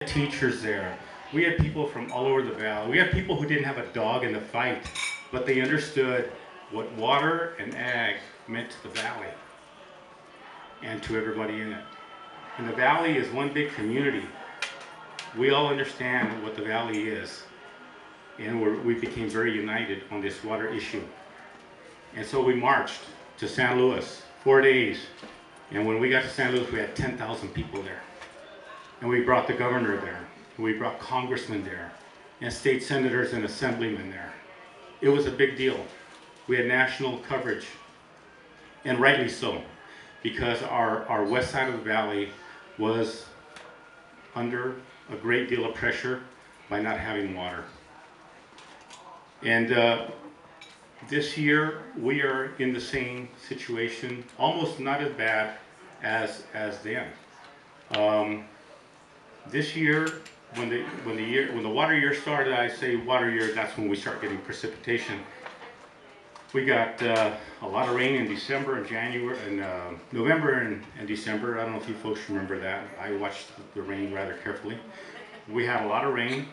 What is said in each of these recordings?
teachers there. We had people from all over the valley. We had people who didn't have a dog in the fight, but they understood what water and ag meant to the valley and to everybody in it. And the valley is one big community. We all understand what the valley is, and we became very united on this water issue. And so we marched to San Luis, 4 days. And when we got to San Luis, we had 10,000 people there. And we brought the governor there. We brought congressmen there, and state senators and assemblymen there. It was a big deal. We had national coverage, and rightly so, because our west side of the valley was under a great deal of pressure by not having water. And this year, we are in the same situation, almost not as bad as then. This year, when the water year started, I say water year, that's when we start getting precipitation. We got a lot of rain in December and January, and November and December. I don't know if you folks remember that. I watched the rain rather carefully. We had a lot of rain.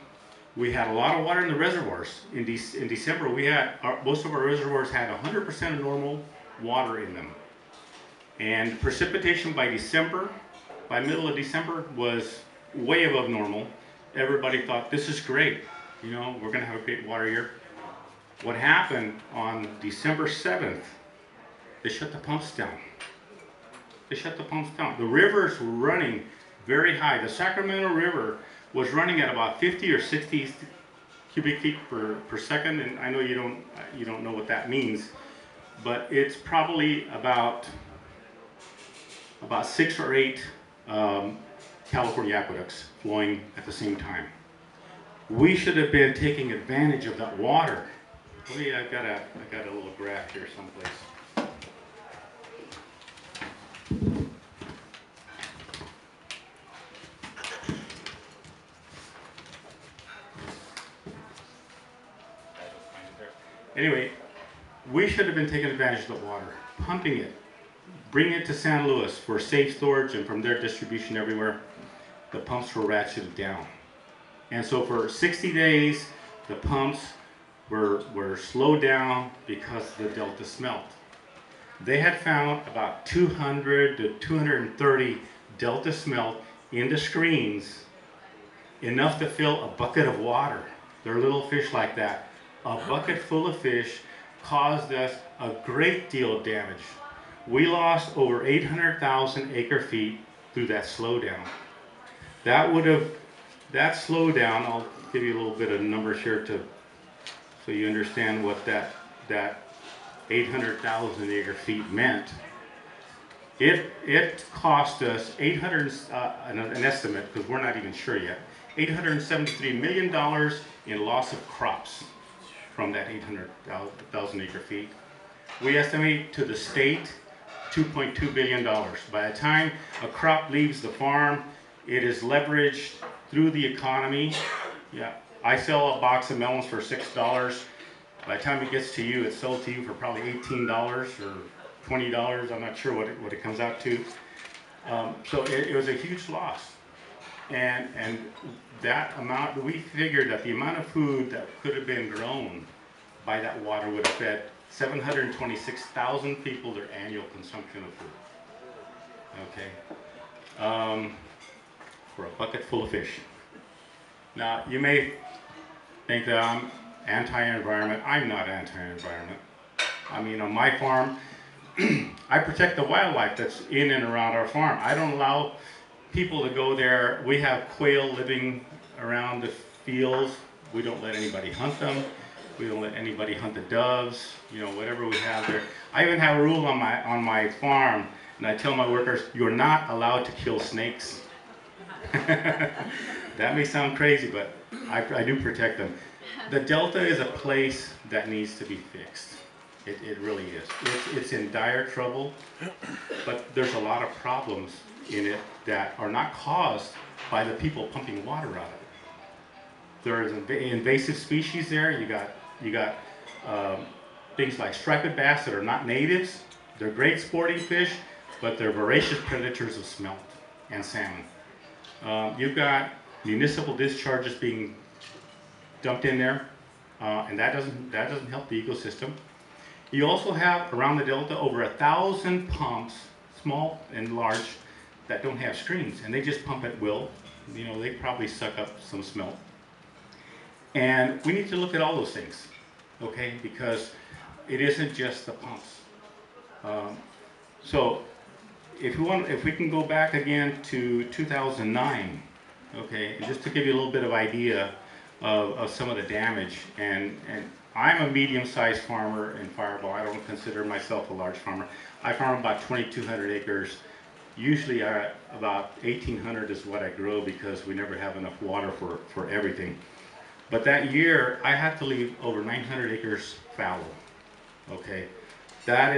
We had a lot of water in the reservoirs. In December, most of our reservoirs had 100% of normal water in them. And precipitation by middle of December, was way above normal. Everybody thought, this is great. You know, we're gonna have a great water year. What happened on December 7th, they shut the pumps down. They shut the pumps down. The rivers were running very high. The Sacramento River was running at about 50 or 60 cubic feet per second, and I know you don't know what that means, but it's probably about 6 or 8 California aqueducts flowing at the same time. We should have been taking advantage of that water. Wait, I got a little graph here someplace. Anyway, we should have been taking advantage of the water, pumping it, bringing it to San Luis for safe storage, and from there distribution everywhere. The pumps were ratcheted down. And so for 60 days, the pumps were slowed down because the delta smelt. They had found about 200 to 230 delta smelt in the screens, enough to fill a bucket of water. They're little fish like that. A bucket full of fish caused us a great deal of damage. We lost over 800,000 acre feet through that slowdown. That slowdown, I'll give you a little bit of numbers here so you understand what that 800,000 acre feet meant. It cost us an estimate, because we're not even sure yet, $873 million in loss of crops from that 800,000 acre feet. We estimate to the state $2.2 billion. By the time a crop leaves the farm, it is leveraged through the economy. Yeah, I sell a box of melons for $6. By the time it gets to you, it's sold to you for probably $18 or $20. I'm not sure what it comes out to. So it was a huge loss. And that amount, we figured that the amount of food that could have been grown by that water would have fed 726,000 people their annual consumption of food. Okay. For a bucket full of fish. Now, you may think that I'm anti-environment. I'm not anti-environment. I mean, on my farm, I protect the wildlife that's in and around our farm. I don't allow people to go there. We have quail living around the fields. We don't let anybody hunt them. We don't let anybody hunt the doves, you know, whatever we have there. I even have a rule on my farm, and I tell my workers, you're not allowed to kill snakes. That may sound crazy, but I do protect them. The Delta is a place that needs to be fixed. It really is. It's in dire trouble, but there's a lot of problems in it that are not caused by the people pumping water out of it. There's invasive species there. You got things like striped bass that are not natives. They're great sporting fish, but they're voracious predators of smelt and salmon. You've got municipal discharges being dumped in there, and that doesn't help the ecosystem. You also have around the delta over 1,000 pumps, small and large, that don't have screens, and they just pump at will. You know, they probably suck up some smelt. And we need to look at all those things, okay? Because it isn't just the pumps. So if we can go back again to 2009, okay, and just to give you a little bit of idea of some of the damage, and I'm a medium-sized farmer in Firebaugh. I don't consider myself a large farmer. I farm about 2,200 acres. Usually about 1,800 is what I grow because we never have enough water for everything. But that year, I had to leave over 900 acres fallow, okay? That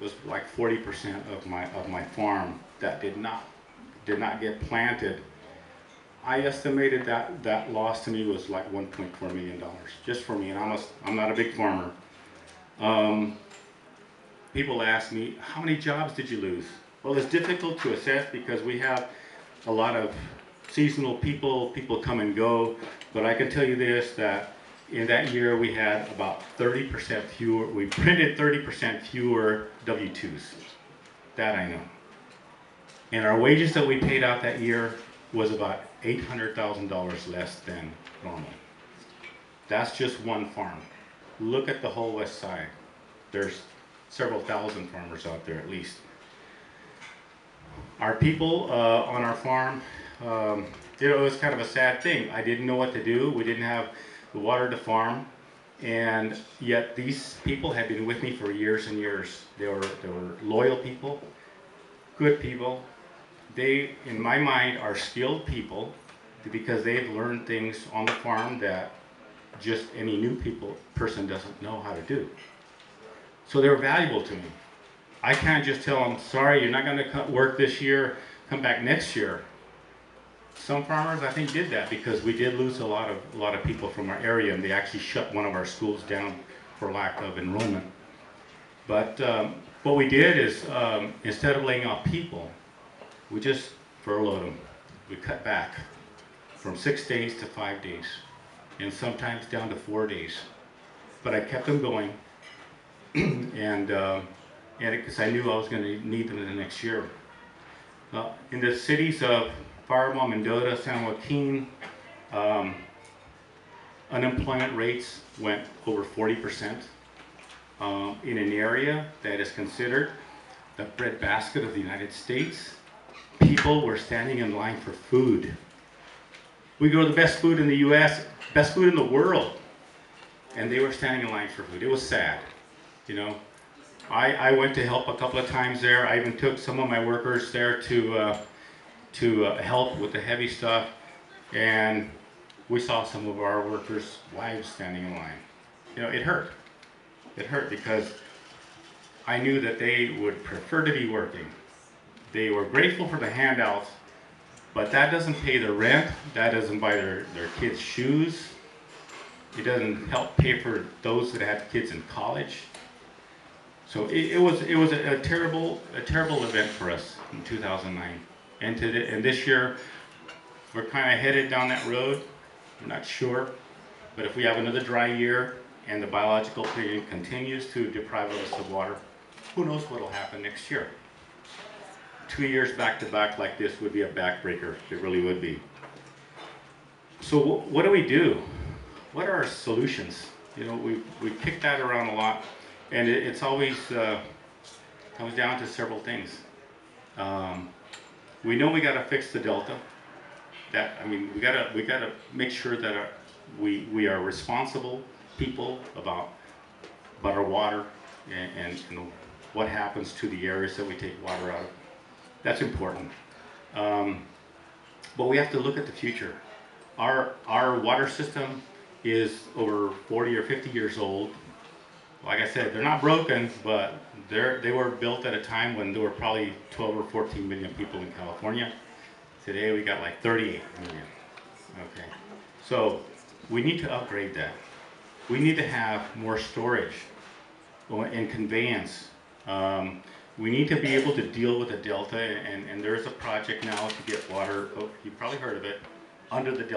was like 40% of my farm that did not get planted. I estimated that loss to me was like $1.4 million, just for me, and I'm not a big farmer. People ask me, how many jobs did you lose? Well, it's difficult to assess because we have a lot of seasonal people come and go, but I can tell you this, that in that year we had about 30% fewer, we printed 30% fewer W-2s. That I know. And our wages that we paid out that year was about $800,000 less than normal. That's just one farm. Look at the whole west side. There's several thousand farmers out there at least. Our people on our farm, it was kind of a sad thing. I didn't know what to do. We didn't have the water to farm, and yet these people had been with me for years and years. They were loyal people, good people. They, in my mind, are skilled people because they've learned things on the farm that just any new person doesn't know how to do. So they were valuable to me. I can't just tell them, sorry, you're not going to work this year, come back next year. Some farmers, I think, did that because we did lose a lot of people from our area, and they actually shut one of our schools down for lack of enrollment. But what we did is, instead of laying off people, we just furloughed them. We cut back from 6 days to 5 days, and sometimes down to 4 days. But I kept them going, and because I knew I was going to need them in the next year. In the cities of Firebaugh, Mendota, San Joaquin, unemployment rates went over 40%. In an area that is considered the breadbasket of the United States, people were standing in line for food. We grow the best food in the U.S., best food in the world, and they were standing in line for food. It was sad, you know. I went to help a couple of times there. I even took some of my workers there to help with the heavy stuff, and we saw some of our workers' wives standing in line. You know, it hurt. It hurt because I knew that they would prefer to be working. They were grateful for the handouts, but that doesn't pay the rent, that doesn't buy their kids' shoes, it doesn't help pay for those that had kids in college. So it was a terrible event for us in 2009. And this year, we're kind of headed down that road. We're not sure, but if we have another dry year and the biological opinion continues to deprive us of water, who knows what will happen next year. 2 years back to back like this would be a backbreaker. It really would be. So what do we do? What are our solutions? You know, we kick that around a lot, and it's always comes down to several things. We know we got to fix the delta. We gotta make sure that we are responsible people about our water and you know, what happens to the areas that we take water out of. That's important. But we have to look at the future. Our water system is over 40 or 50 years old. Like I said, they're not broken, but they were built at a time when there were probably 12 or 14 million people in California. Today we got like 38 million. Okay, so we need to upgrade that. We need to have more storage and conveyance. We need to be able to deal with the delta, and there's a project now to get water, oh, you've probably heard of it, under the Delta.